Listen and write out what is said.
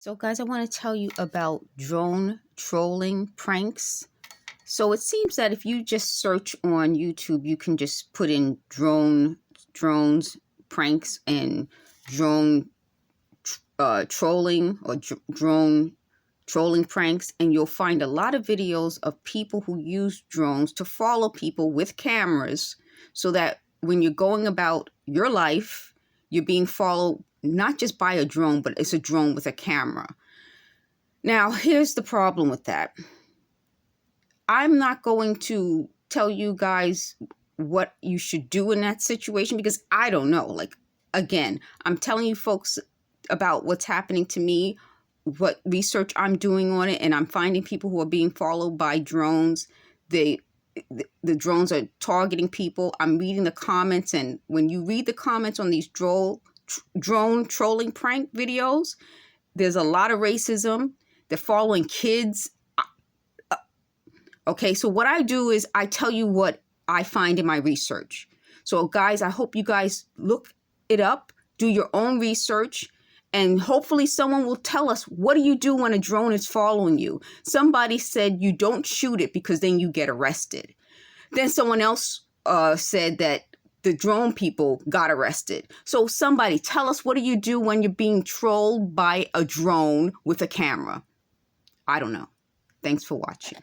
So guys, I want to tell you about drone trolling pranks. So it seems that if you just search on YouTube, you can just put in drones pranks and drone trolling or drone trolling pranks, and you'll find a lot of videos of people who use drones to follow people with cameras so that when you're going about your life, you're being followed not just by a drone, but it's a drone with a camera. Now, here's the problem with that. I'm not going to tell you guys what you should do in that situation because I don't know. Like, again, I'm telling you folks about what's happening to me, what research I'm doing on it, and I'm finding people who are being followed by drones. The drones are targeting people. I'm reading the comments, and when you read the comments on these drone trolling prank videos, there's a lot of racism. They're following kids. Okay, so what I do is I tell you what I find in my research. So guys, I hope you guys look it up, do your own research, and hopefully someone will tell us, what do you do when a drone is following you? Somebody said you don't shoot it because then you get arrested. Then someone else said that the drone people got arrested. So somebody tell us, what do you do when you're being trolled by a drone with a camera? I don't know. Thanks for watching.